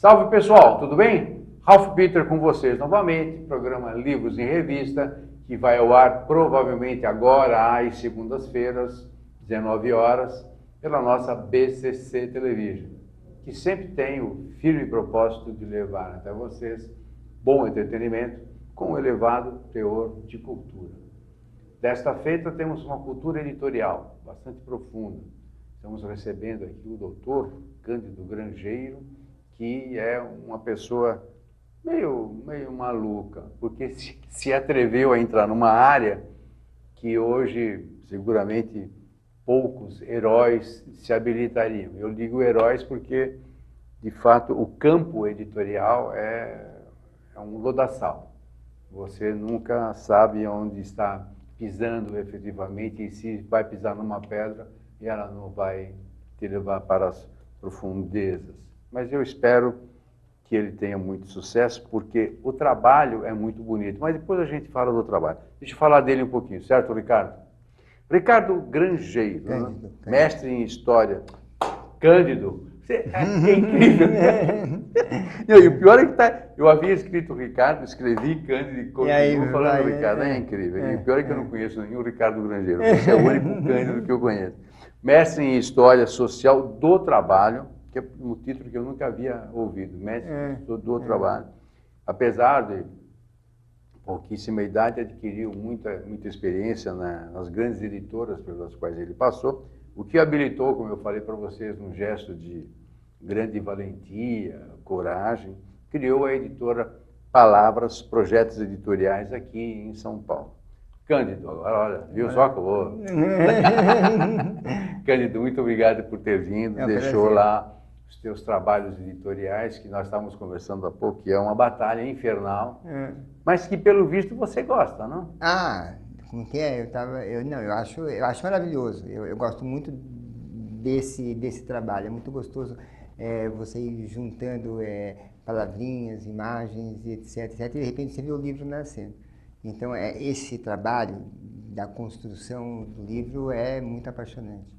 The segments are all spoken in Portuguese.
Salve pessoal, tudo bem? Ralph Peter com vocês novamente, programa Livros em Revista, que vai ao ar provavelmente agora às segundas-feiras, 19 horas, pela nossa BCC Television, que sempre tem o firme propósito de levar até vocês bom entretenimento com um elevado teor de cultura. Desta feita temos uma cultura editorial bastante profunda. Estamos recebendo aqui o doutor Cândido Grangeiro, que é uma pessoa meio maluca, porque se atreveu a entrar numa área que hoje, seguramente, poucos heróis se habilitariam. Eu digo heróis porque, de fato, o campo editorial é um lodaçal. Você nunca sabe onde está pisando efetivamente e se vai pisar numa pedra e ela não vai te levar para as profundezas. Mas eu espero que ele tenha muito sucesso, porque o trabalho é muito bonito. Mas depois a gente fala do trabalho. Deixa eu falar dele um pouquinho, certo, Ricardo? Ricardo Grangeiro, Cândido. mestre em História. Cândido, você é incrível. E o pior é que eu havia escrito Ricardo, escrevi Cândido e continuo falando Ricardo. É incrível. E o pior é que eu não conheço nenhum Ricardo Grangeiro. Você é o único Cândido que eu conheço. Mestre em História Social do Trabalho, que é um título que eu nunca havia ouvido, mestre do trabalho. Apesar de pouquíssima idade, adquiriu muita experiência nas grandes editoras pelas quais ele passou, o que habilitou, como eu falei para vocês, num gesto de grande valentia, coragem, criou a editora Palavras, projetos editoriais aqui em São Paulo. Cândido, agora olha, viu só que eu vou... Cândido, muito obrigado por ter vindo, deixou lá os teus trabalhos editoriais, que nós estávamos conversando há pouco, que é uma batalha infernal, mas que pelo visto você gosta, não? Como que é? Eu acho maravilhoso, eu gosto muito desse trabalho, é muito gostoso você ir juntando palavrinhas, imagens, etc, e de repente você vê o livro nascendo. Então, esse trabalho da construção do livro é muito apaixonante.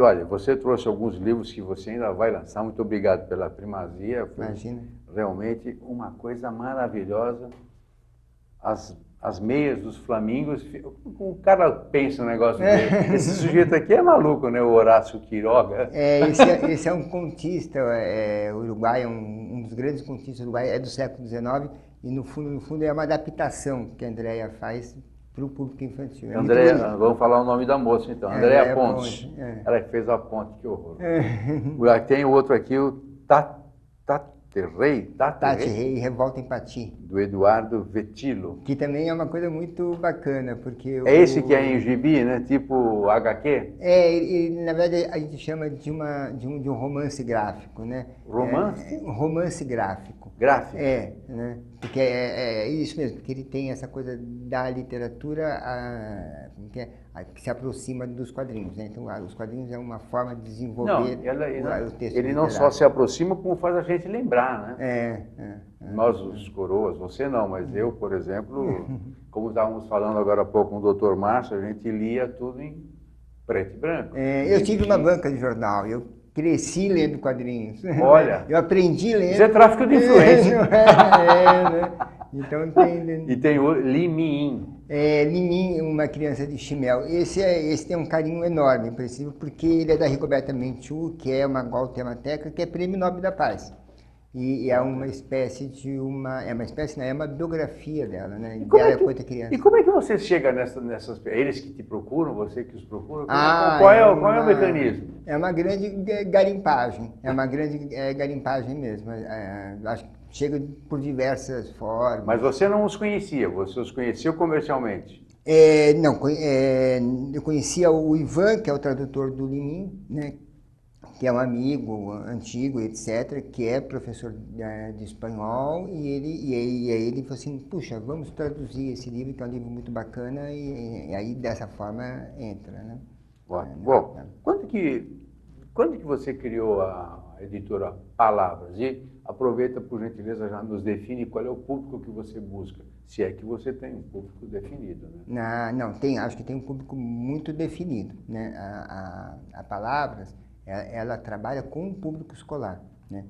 Olha, você trouxe alguns livros que você ainda vai lançar. Muito obrigado pela primazia. Foi Imagina. Realmente uma coisa maravilhosa. As meias dos flamingos. O cara pensa um negócio dele. Esse sujeito aqui é maluco, né? O Horácio Quiroga. Esse é um contista uruguaio, um dos grandes contistas uruguaios, é do século XIX, e no fundo é uma adaptação que a Andréia faz para o público infantil. Andréia, vamos falar o nome da moça então, Andréia Pontes. Ela que fez a ponte, que horror. Tem o outro aqui, o Tati Rei, Revolta em Pati. Do Eduardo Vetilo. Que também é uma coisa muito bacana, porque... É esse que é em gibi, né? Tipo HQ? Na verdade a gente chama de um romance gráfico, né? Romance? Um romance gráfico. Gráfico? Né? Porque é isso mesmo, porque ele tem essa coisa da literatura que se aproxima dos quadrinhos, né? Então, os quadrinhos é uma forma de desenvolver o texto. Ele não só se aproxima, como faz a gente lembrar, né? Nós, os coroas, você não, mas eu, por exemplo, como estávamos falando agora há pouco com o Dr. Márcio, a gente lia tudo em preto e branco. Eu tive uma banca de jornal, eu cresci lendo quadrinhos. Olha! Eu aprendi lendo. Isso é tráfico de influência. Né? Então tem... E tem o Limin. Limin, uma criança de Chimel. Esse tem um carinho enorme, porque ele é da Rigoberta Menchú, que é uma guatemalteca, que é Prêmio Nobel da Paz. E é uma espécie de é uma biografia dela, né? Dela enquanto criança. E como é que você chega nessas... Eles que te procuram, você que os procura? Qual é o mecanismo? É uma grande garimpagem. É uma grande garimpagem mesmo. Acho que chega por diversas formas. Mas você não os conhecia, você os conheceu comercialmente? Não, eu conhecia o Ivan, que é o tradutor do Limin, né? Que é um amigo antigo, etc., que é professor de espanhol, e aí ele falou assim, puxa, vamos traduzir esse livro, que é um livro muito bacana, e aí dessa forma entra, né? Bom, quando que você criou a editora Palavras? E aproveita, por gentileza, já nos define qual é o público que você busca, se é que você tem um público definido, né? Não, acho que tem um público muito definido, né? A Palavras, ela trabalha com o público escolar. né?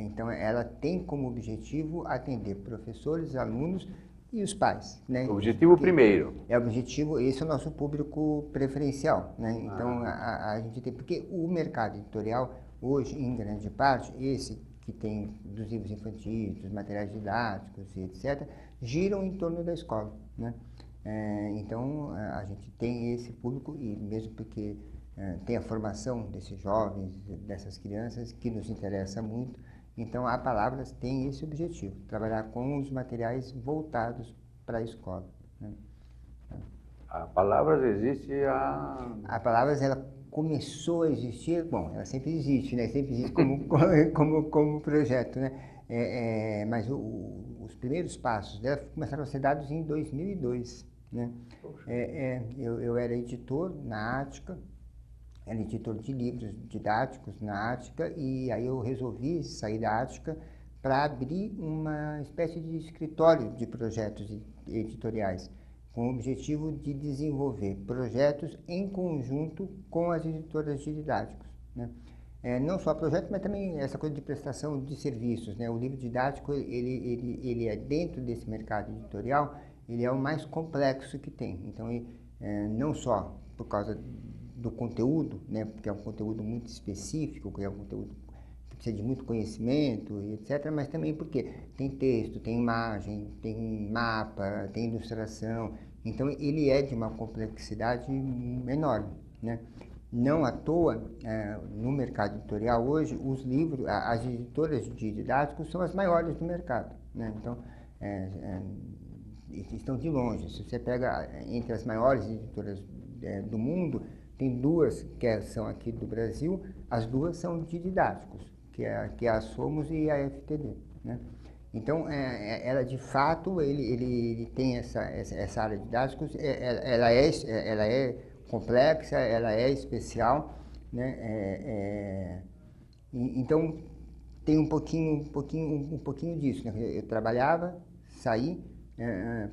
Então, ela tem como objetivo atender professores, alunos e os pais, né? Objetivo primeiro. É o objetivo, esse é o nosso público preferencial, né? Então, a gente tem, porque o mercado editorial, hoje, em grande parte, esse que tem dos livros infantis, dos materiais didáticos e etc., giram em torno da escola, né? Então, a gente tem esse público, e mesmo porque tem a formação desses jovens, dessas crianças, que nos interessa muito. Então, a Palavras tem esse objetivo, trabalhar com os materiais voltados para a escola, né? A Palavras existe A Palavras, ela começou a existir, bom, ela sempre existe, né? Sempre existe como projeto, né? Mas os primeiros passos dela começaram a ser dados em 2002, né? Eu era editor na Ática, era editor de livros didáticos na Ática, e aí eu resolvi sair da Ática para abrir uma espécie de escritório de projetos editoriais, com o objetivo de desenvolver projetos em conjunto com as editoras de didáticos, né? Não só projetos, mas também essa coisa de prestação de serviços, né? O livro didático, ele é dentro desse mercado editorial, ele é o mais complexo que tem. Então, não só por causa do conteúdo, né? Porque é um conteúdo muito específico, que é um conteúdo que precisa de muito conhecimento e etc., mas também porque tem texto, tem imagem, tem mapa, tem ilustração. Então, ele é de uma complexidade enorme, né? Não à toa, no mercado editorial hoje, os livros, as editoras de didáticos são as maiores do mercado, né? Então, estão de longe. Se você pega entre as maiores editoras do mundo, tem duas que são aqui do Brasil, as duas são de didáticos, que é a Somos e a FTD, né? Então, ela de fato, ele tem essa área de didáticos, ela é complexa, ela é especial, né? Então, tem um pouquinho disso, né? Eu trabalhava, saí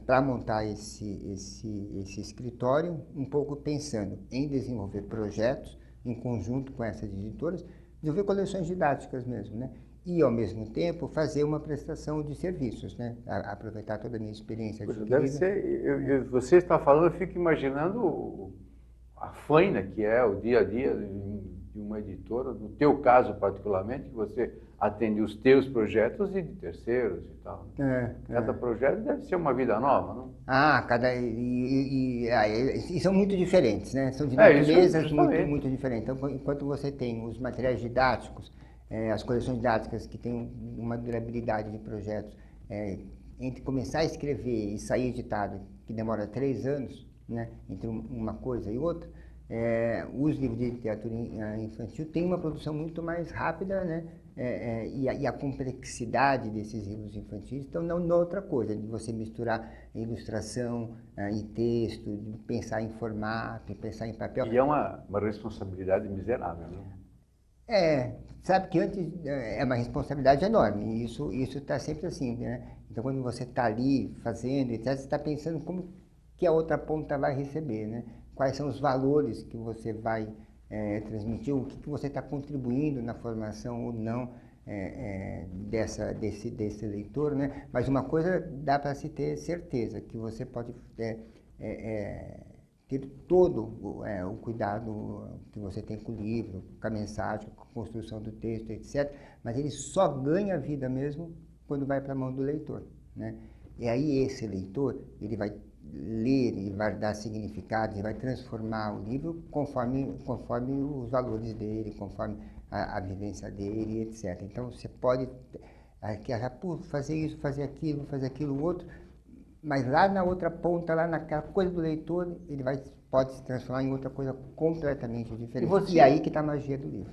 para montar esse escritório, um pouco pensando em desenvolver projetos em conjunto com essas editoras, desenvolver coleções didáticas mesmo, né? E, ao mesmo tempo, fazer uma prestação de serviços, né? Aproveitar toda a minha experiência adquirida. Deve ser, você está falando, eu fico imaginando a faina que é o dia a dia de uma editora, no teu caso particularmente, que você atende os teus projetos e de terceiros e tal. Cada projeto deve ser uma vida nova, não? E são muito diferentes, né? São de naturezas muito diferentes. Então, enquanto você tem os materiais didáticos, as coleções didáticas que têm uma durabilidade de projetos, entre começar a escrever e sair editado, que demora 3 anos, né, entre uma coisa e outra, os livros de literatura infantil têm uma produção muito mais rápida, né? E a complexidade desses livros infantis estão na outra coisa, de você misturar ilustração e texto, de pensar em formato, pensar em papel. E é uma responsabilidade miserável, né? Sabe que antes é uma responsabilidade enorme, e isso está sempre assim, né? Então, quando você está ali fazendo, etc., você está pensando como que a outra ponta vai receber, né? Quais são os valores que você vai transmitir, o que você está contribuindo na formação ou não desse leitor, né? Mas uma coisa dá para se ter certeza, que você pode ter todo o cuidado que você tem com o livro, com a mensagem, com a construção do texto, etc., mas ele só ganha vida mesmo quando vai para a mão do leitor, né? E aí esse leitor, ele vai ler, ele vai dar significado, ele vai transformar o livro conforme os valores dele, conforme a vivência dele, etc. Então, você pode fazer isso, fazer aquilo, outro, mas lá na outra ponta, lá naquela coisa do leitor, ele pode se transformar em outra coisa completamente diferente. E aí que está a magia do livro.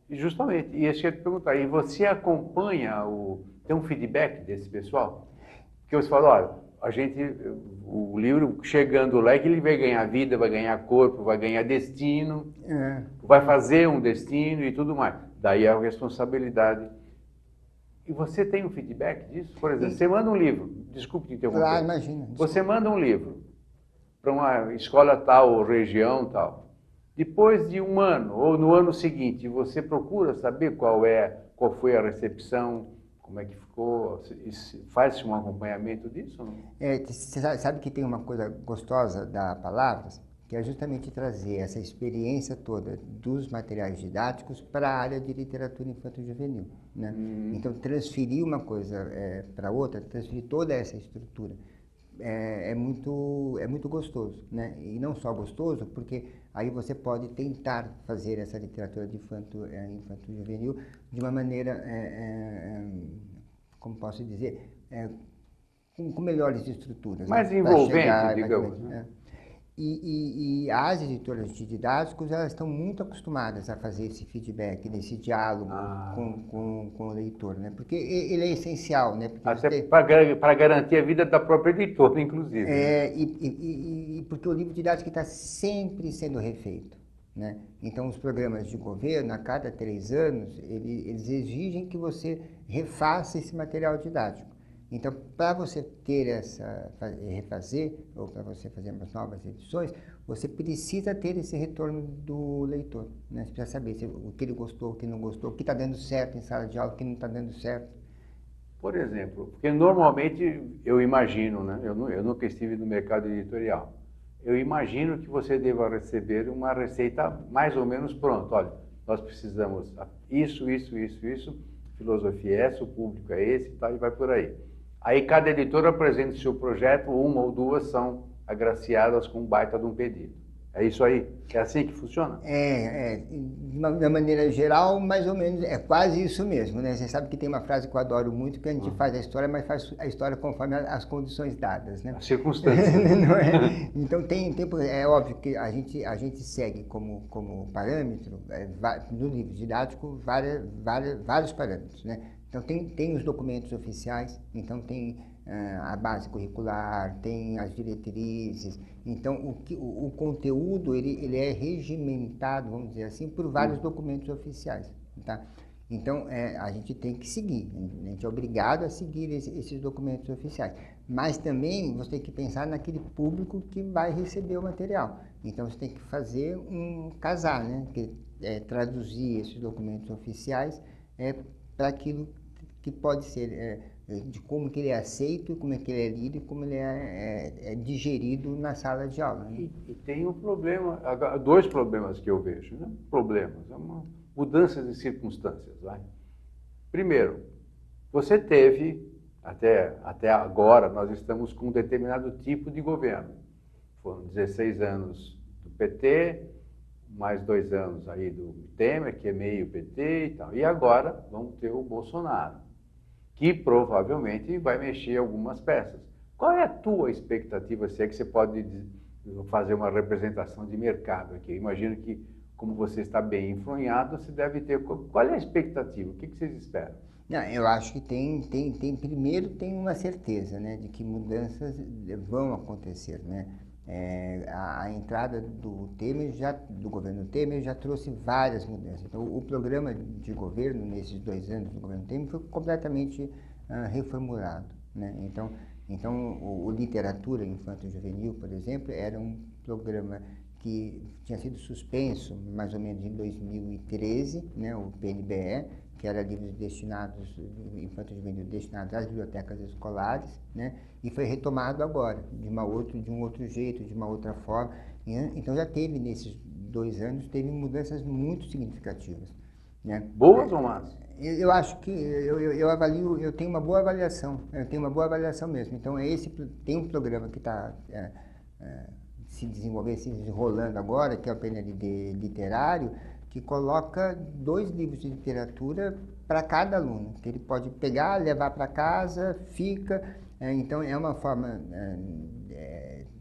Justamente, e eu ia te perguntar, e você acompanha, tem um feedback desse pessoal? Porque você fala, olha, o livro chegando lá, que ele vai ganhar vida, vai ganhar corpo, vai ganhar destino, vai fazer um destino e tudo mais. Daí a responsabilidade. E você tem um feedback disso? Por exemplo, você manda um livro, desculpe te interromper. Imagina. Você manda um livro para uma escola tal ou região tal. Depois de um ano, ou no ano seguinte, você procura saber qual foi a recepção, como é que ficou, faz-se um acompanhamento disso ou não? Você sabe que tem uma coisa gostosa da Palavras, que é justamente trazer essa experiência toda dos materiais didáticos para a área de literatura infanto-juvenil, né? Então, transferir uma coisa para outra, transferir toda essa estrutura, é muito gostoso, né? E não só gostoso, porque aí você pode tentar fazer essa literatura de infanto-juvenil de uma maneira, como posso dizer, com melhores estruturas, Mais né? Para envolvente, chegar, digamos, né? E as editoras de didáticos, elas estão muito acostumadas a fazer esse feedback, esse diálogo com o leitor, né? Porque ele é essencial, né? Porque Até para garantir a vida da própria editora, inclusive. Né? Porque o livro didático está sempre sendo refeito, né? Então, os programas de governo, a cada 3 anos, eles exigem que você refaça esse material didático. Então, para você ter refazer, ou para você fazer umas novas edições, você precisa ter esse retorno do leitor, né? Você precisa saber o que ele gostou, o que não gostou, o que está dando certo em sala de aula, o que não está dando certo. Por exemplo, porque normalmente eu imagino, né? Eu nunca estive no mercado editorial, eu imagino que você deva receber uma receita mais ou menos pronta. Olha, nós precisamos isso, filosofia é essa, o público é esse e tal, e vai por aí. Aí cada editora apresenta o seu projeto, uma ou duas são agraciadas com um baita de um pedido. É isso aí? É assim que funciona? De uma maneira geral, mais ou menos, é quase isso mesmo, né? Você sabe que tem uma frase que eu adoro muito, que a gente faz a história, mas faz a história conforme as condições dadas, né? As circunstâncias. Não é? Então, é óbvio que a gente segue como parâmetro, no livro didático, vários parâmetros, né? Então, tem os documentos oficiais, então tem a base curricular, tem as diretrizes. Então, o conteúdo ele é regimentado, vamos dizer assim, por vários documentos oficiais, tá? Então, a gente tem que seguir, a gente é obrigado a seguir esses documentos oficiais. Mas também você tem que pensar naquele público que vai receber o material. Então, você tem que fazer casar, né? Traduzir esses documentos oficiais para aquilo que pode ser, de como que ele é aceito, como é que ele é lido e como ele é digerido na sala de aula. Né? E tem um problema, 2 problemas que eu vejo, né? Problemas, é uma mudança de circunstâncias. Vai? Primeiro, você teve, até agora, nós estamos com um determinado tipo de governo. Foram 16 anos do PT, mais 2 anos aí do Temer, que é meio PT e tal. E agora vamos ter o Bolsonaro, que provavelmente vai mexer algumas peças. Qual é a tua expectativa, se é que você pode fazer uma representação de mercado aqui? Eu imagino que, como você está bem enfronhado, você deve ter... Qual é a expectativa? O que vocês esperam? Não, eu acho que primeiro tem uma certeza, né, de que mudanças vão acontecer, né? A entrada do governo Temer já trouxe várias mudanças. Então, o programa de governo, nesses 2 anos do governo Temer, foi completamente reformulado, né? Então o Literatura Infanto-Juvenil, por exemplo, era um programa que tinha sido suspenso mais ou menos em 2013, né, o PNBE, que era livros infanto-juvenil destinados às bibliotecas escolares, né, e foi retomado agora, de um outro jeito, de uma outra forma. Né? Então já teve, nesses 2 anos, teve mudanças muito significativas. Né? Boas ou más? Eu acho que eu avalio, eu tenho uma boa avaliação mesmo. Então tem um programa que está se desenrolando agora, que é o PNLD literário, que coloca 2 livros de literatura para cada aluno, que ele pode pegar, levar para casa, fica. Então, é uma forma,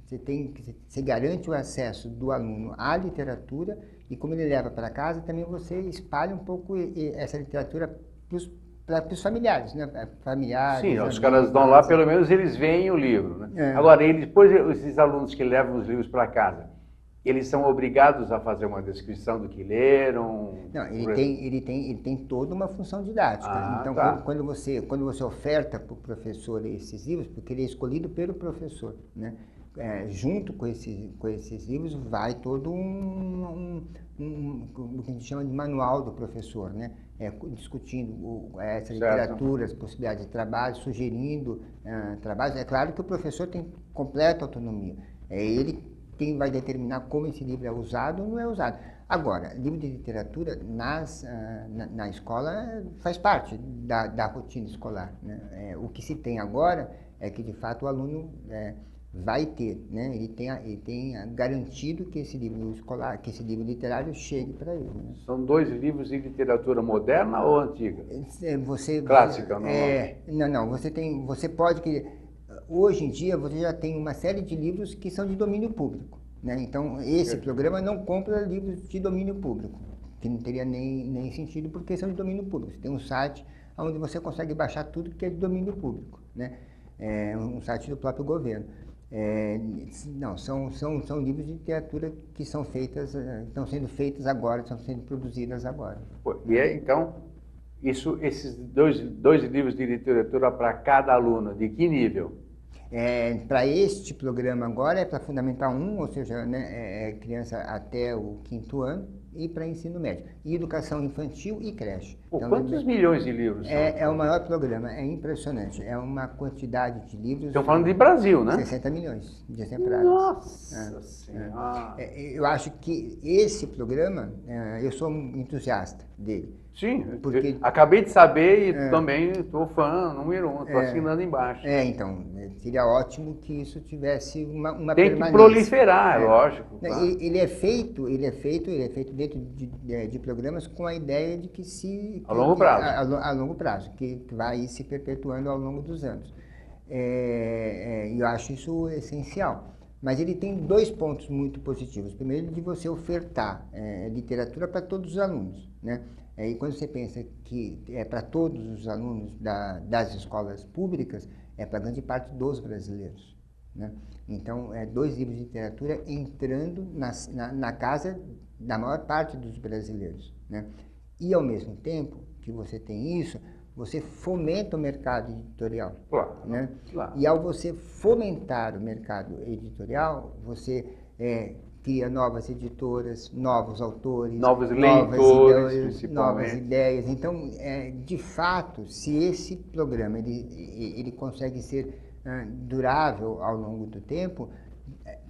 você garante o acesso do aluno à literatura e, como ele leva para casa, também você espalha um pouco essa literatura para os familiares, né? Familiares. Sim, os caras dão lá, pelo menos eles veem o livro, né? Agora, depois esses alunos que levam os livros para casa, eles são obrigados a fazer uma descrição do que leram? Não, ele tem toda uma função didática. Então, tá. quando você oferta para o professor esses livros, porque ele é escolhido pelo professor, né? junto com esses livros vai todo o que a gente chama de manual do professor, né? Discutindo essa literatura, as possibilidades de trabalho, sugerindo trabalhos. É claro que o professor tem completa autonomia. É ele quem vai determinar como esse livro é usado ou não é usado. Agora, livro de literatura na escola faz parte da rotina escolar, né? O que se tem agora é que, de fato, o aluno vai ter, né? Ele tem garantido que esse livro escolar, que esse livro literário chegue para ele, né? São 2 livros de literatura moderna ou antiga? Clássica, não? Não. Você pode que hoje em dia você já tem uma série de livros que são de domínio público, né? Então esse programa não compra livros de domínio público, que não teria nem sentido porque são de domínio público. Você tem um site onde você consegue baixar tudo que é de domínio público, né? Um site do próprio governo. Não, são livros de literatura que estão sendo feitas agora, estão sendo produzidas agora. Então, esses dois livros de literatura para cada aluno, de que nível? Para este programa agora é para Fundamental 1, ou seja, né, criança até o 5º ano, e para ensino médio. E educação infantil e creche. Então, quantos milhões de livros são? É o maior programa, é impressionante. É uma quantidade de livros... Estão falando de Brasil, né? 60 milhões de exemplares. Nossa Senhora! Eu acho que esse programa, eu sou um entusiasta dele. Sim, porque acabei de saber e também estou fã, número 1, estou assinando embaixo. Então, seria ótimo que isso tivesse uma Tem permanência. Que proliferar, lógico. Claro. Ele é feito dentro de programas com a ideia de que a longo prazo. A longo prazo, que vai se perpetuando ao longo dos anos. Eu acho isso essencial. Mas ele tem 2 pontos muito positivos. Primeiro, de você ofertar literatura para todos os alunos, né? E quando você pensa que é para todos os alunos das escolas públicas, é para grande parte dos brasileiros, né? Então, 2 livros de literatura entrando na casa da maior parte dos brasileiros, né? E, ao mesmo tempo que você tem isso, você fomenta o mercado editorial. Claro, né? Claro. E ao você fomentar o mercado editorial, você cria novas editoras, novos autores, novos leitores, novas ideias. Então, de fato, se esse programa ele consegue ser durável ao longo do tempo,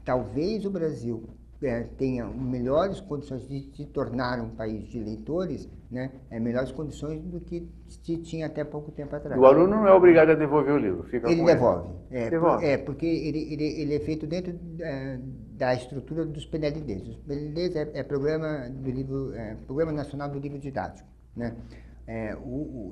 talvez o Brasil tenha melhores condições de se tornar um país de leitores, né? Melhores condições do que se tinha até pouco tempo atrás. O aluno não é obrigado a devolver o livro, ele devolve. Porque ele é feito dentro da estrutura dos PNLDs. Os PNLDs é programa do livro, Programa Nacional do Livro Didático, né?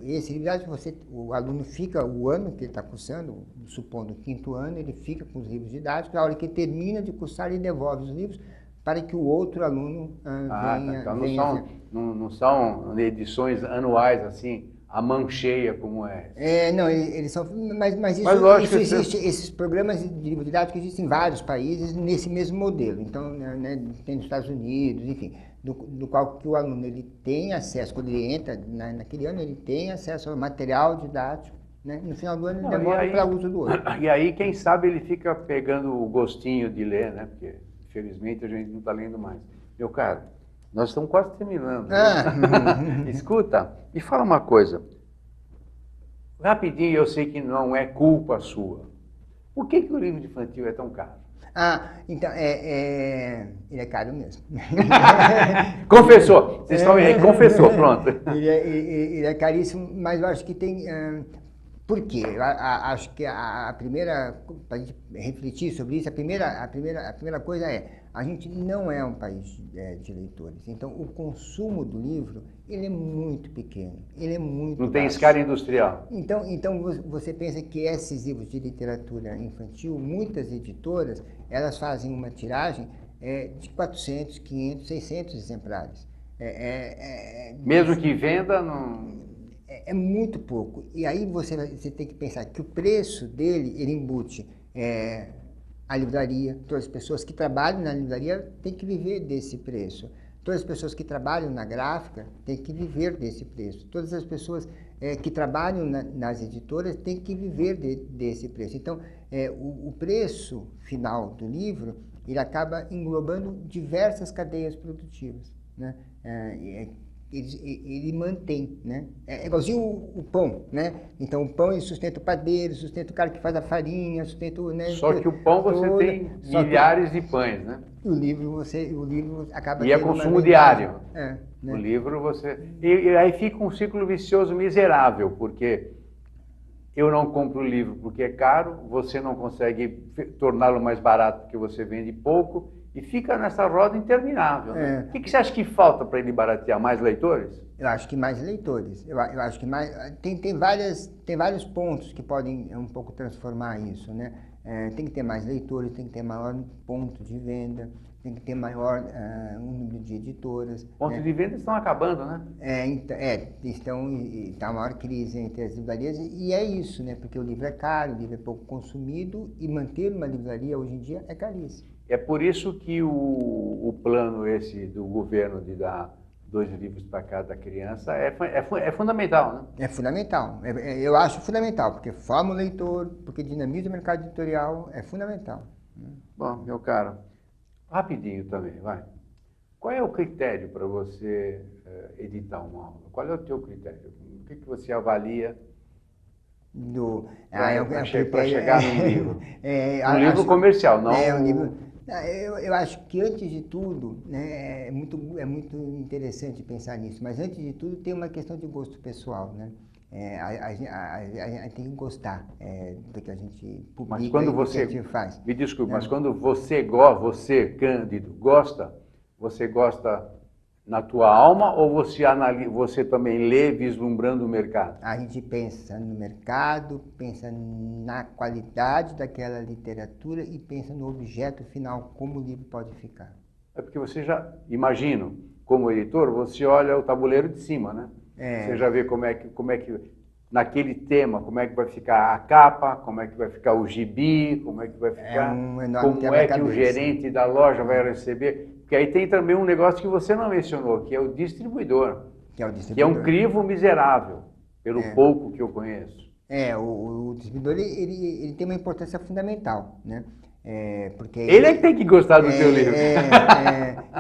Esse livro didático, o aluno fica o ano que ele está cursando, supondo o 5º ano, ele fica com os livros didáticos, a hora que termina de cursar, ele devolve os livros para que o outro aluno venha... Então não são edições anuais, assim, a mão cheia como é. Não, eles são... Mas lógico, isso existe, esses programas de livro didático existem em vários países nesse mesmo modelo. Então, né, tem nos Estados Unidos, enfim, do qual que o aluno ele tem acesso, quando ele entra naquele ano, ele tem acesso ao material didático, né? No final do ano ele devolve para uso do outro. E aí, quem sabe, ele fica pegando o gostinho de ler, né? Porque, infelizmente, a gente não está lendo mais. Meu caro, nós estamos quase terminando. Escuta, me fala uma coisa. Rapidinho, eu sei que não é culpa sua. Por que o livro infantil é tão caro? Então, ele é caro mesmo. Confessou! Vocês estão aí, confessou, pronto. Ele é caríssimo, mas eu acho que tem... Por quê? Eu acho que a primeira... Para a gente refletir sobre isso, a primeira coisa a gente não é um país de leitores. Então, o consumo do livro, ele é muito pequeno, ele é muito Não tem baixo. escala industrial. Então, você pensa que esses livros de literatura infantil, muitas editoras, elas fazem uma tiragem de 400, 500, 600 exemplares. Mesmo que venda, não... É muito pouco. E aí você tem que pensar que o preço dele, ele embute a livraria, todas as pessoas que trabalham na livraria têm que viver desse preço. Todas as pessoas que trabalham na gráfica têm que viver desse preço. Todas as pessoas que trabalham nas editoras têm que viver desse preço. Então, o preço final do livro, ele acaba englobando diversas cadeias produtivas, né? Ele mantém, né? É igualzinho o pão, né? Então, o pão ele sustenta o padeiro, sustenta o cara que faz a farinha, sustenta o... Né, só que o pão você tem milhares de pães, né? O livro acaba e é consumo diário. Né? O livro você... E aí fica um ciclo vicioso miserável, porque eu não compro o livro porque é caro, você não consegue torná-lo mais barato porque você vende pouco, e fica nessa roda interminável. Né? O que você acha que falta para ele baratear? Mais leitores? Eu acho que mais leitores. Eu acho que mais... Tem vários pontos que podem um pouco transformar isso, né? Tem que ter mais leitores, tem que ter maior ponto de venda, tem que ter maior número de editoras. Pontos de venda estão acabando, né? Está a maior crise entre as livrarias, e é isso, né? Porque o livro é caro, o livro é pouco consumido, e manter uma livraria hoje em dia é caríssimo. É por isso que o plano esse do governo de dar 2 livros para cada criança é fundamental, né? É fundamental. Eu acho fundamental, porque forma o leitor, porque dinamiza o mercado editorial, é fundamental. Bom, meu caro, rapidinho também, vai. Qual é o critério para você editar uma obra? Qual é o teu critério? O que você avalia para chegar num livro? Um livro comercial, não... um livro... Eu acho que, antes de tudo, né, é muito interessante pensar nisso, mas antes de tudo tem uma questão de gosto pessoal, né? A gente tem que gostar do que a gente publica, mas quando do que a gente faz. Me desculpe, mas quando você, Cândido, você gosta na tua alma, ou você também lê vislumbrando o mercado? A gente pensa no mercado, pensa na qualidade daquela literatura e pensa no objeto final, como o livro pode ficar. É porque você já, imagino, como editor, você olha o tabuleiro de cima, né? Você já vê como é que naquele tema, como é que vai ficar a capa, como é que vai ficar o gibi, como é que vai ficar, como é que o gerente da loja vai receber. Porque aí tem também um negócio que você não mencionou, que é o distribuidor. Que é um crivo miserável, pelo pouco que eu conheço. O distribuidor ele tem uma importância fundamental, né? Porque ele é que tem que gostar do seu livro.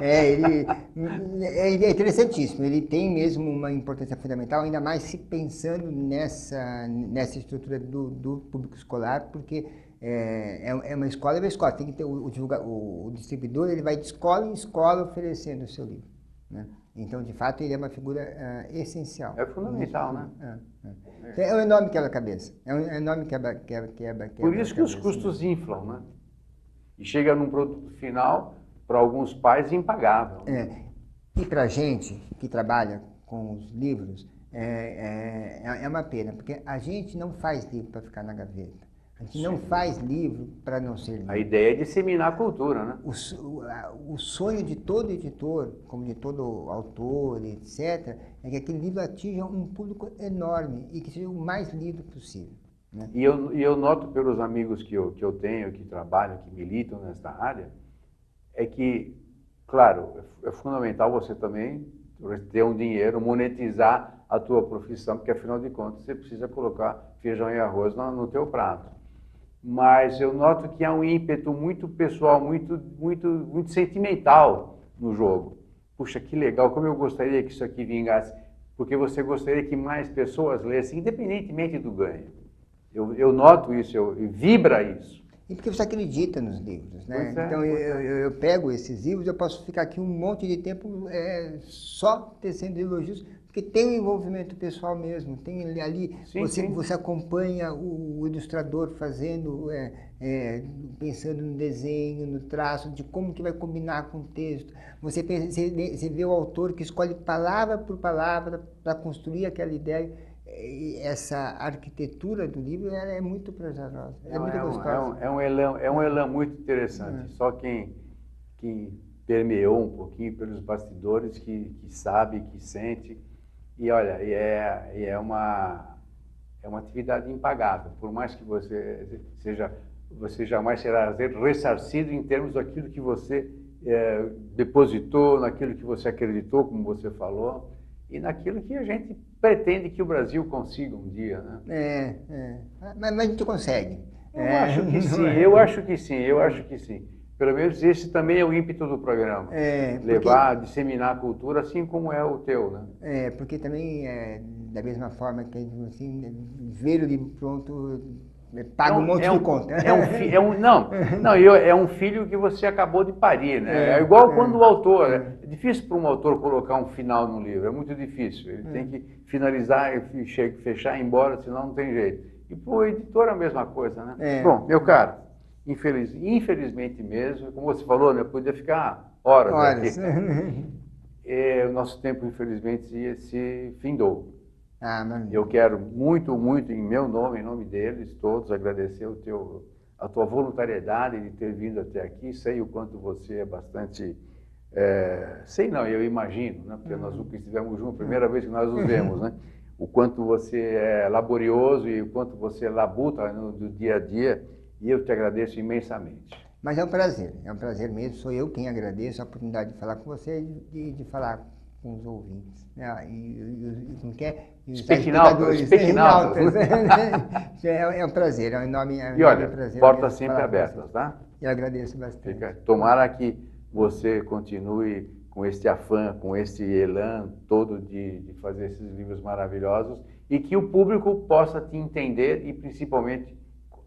Ele é interessantíssimo, ele tem mesmo uma importância fundamental, ainda mais se pensando nessa estrutura do público escolar, porque é uma escola, tem que ter o distribuidor, ele vai de escola em escola oferecendo o seu livro, né? Então, de fato, ele é uma figura essencial. É fundamental, né? É um enorme quebra-cabeça. É um enorme quebra. Por isso que os custos inflam, né? E chega num produto final, para alguns pais, impagável. E para a gente que trabalha com os livros, é uma pena, porque a gente não faz livro para ficar na gaveta. A gente não faz livro para não ser lido. A ideia é disseminar a cultura, né? O sonho de todo editor, como de todo autor, etc., é que aquele livro atinja um público enorme e que seja o mais lido possível, né? E eu noto pelos amigos que eu tenho, que trabalham, que militam nesta área, é que, claro, é fundamental você também ter um dinheiro, monetizar a tua profissão, porque afinal de contas você precisa colocar feijão e arroz no teu prato. Mas eu noto que há um ímpeto muito pessoal, muito sentimental no jogo. Puxa, que legal, como eu gostaria que isso aqui vingasse, porque você gostaria que mais pessoas lessem, independentemente do ganho. Eu noto isso, vibra isso. E porque você acredita nos livros, né? Então, eu pego esses livros, eu posso ficar aqui um monte de tempo só tecendo elogios, porque tem um envolvimento pessoal mesmo, tem ali, você acompanha o ilustrador fazendo, pensando no desenho, no traço, de como que vai combinar com o texto. Você vê o autor que escolhe palavra por palavra para construir aquela ideia. Essa arquitetura do livro é muito prazerosa, é muito gostosa. É um elan muito interessante. Só quem permeou um pouquinho pelos bastidores, que sabe, que sente. E olha, é uma atividade impagável. Por mais que você jamais será ressarcido em termos daquilo que você depositou, naquilo que você acreditou, como você falou, e naquilo que a gente pretende que o Brasil consiga um dia, né? Mas a gente consegue. Eu acho que sim, eu acho que sim, eu acho que sim. Pelo menos esse também é o ímpeto do programa. Levar, disseminar a cultura, assim como é o teu, né? Porque também, da mesma forma que a gente, assim, ver o livro pronto, paga um monte de conta. É um filho que você acabou de parir, né? É igual quando o autor... É difícil para um autor colocar um final no livro, é muito difícil. Ele tem que finalizar, fechar e ir embora, senão não tem jeito. E para o editor é a mesma coisa, né? Bom, meu caro, infelizmente mesmo, como você falou, né? Podia ficar horas aqui. O nosso tempo, infelizmente, se findou. Eu quero muito, muito, em meu nome, em nome deles todos, agradecer a tua voluntariedade de ter vindo até aqui. Sei o quanto você é bastante... sei não, eu imagino, né? Porque nós nunca estivemos juntos, primeira vez que nós nos vemos, né? O quanto você é laborioso e o quanto você labuta no dia a dia, e eu te agradeço imensamente. Mas é um prazer mesmo, sou eu quem agradeço a oportunidade de falar com você e de falar com os ouvintes. Especialmente. É um prazer, é um enorme E olha, prazer. Portas sempre abertas, tá? Eu agradeço bastante. Tomara que você continue com este afã, com este elan todo de fazer esses livros maravilhosos e que o público possa te entender e principalmente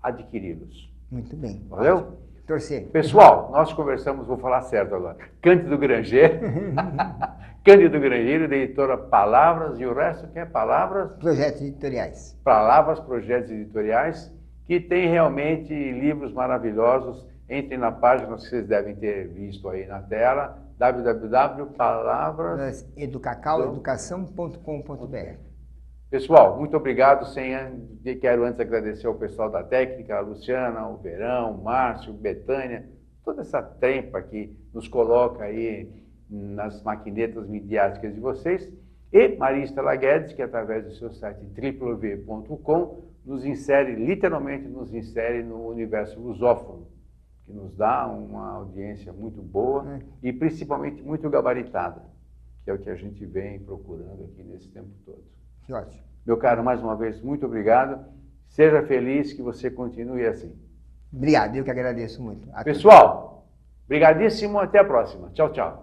adquiri-los. Muito bem. Valeu? Torcer. Pessoal, nós conversamos, vou falar certo agora, Cândido Grangeiro, Cândido Grangeiro, da editora Palavras, e o resto que é Palavras? Projetos editoriais. Palavras, projetos editoriais, que tem realmente livros maravilhosos. Entrem na página que vocês devem ter visto aí na tela, www.educação.com.br. Pessoal, muito obrigado. Quero antes agradecer ao pessoal da técnica, a Luciana, o Verão, o Márcio, Betânia, toda essa trempa que nos coloca aí nas maquinetas midiáticas de vocês, e Maria Estela Guedes, que através do seu site www.com literalmente nos insere no universo lusófono, que nos dá uma audiência muito boa e principalmente muito gabaritada, que é o que a gente vem procurando aqui nesse tempo todo. Que ótimo. Meu caro, mais uma vez, muito obrigado. Seja feliz, que você continue assim. Obrigado, eu que agradeço muito. Pessoal, brigadíssimo, até a próxima. Tchau, tchau.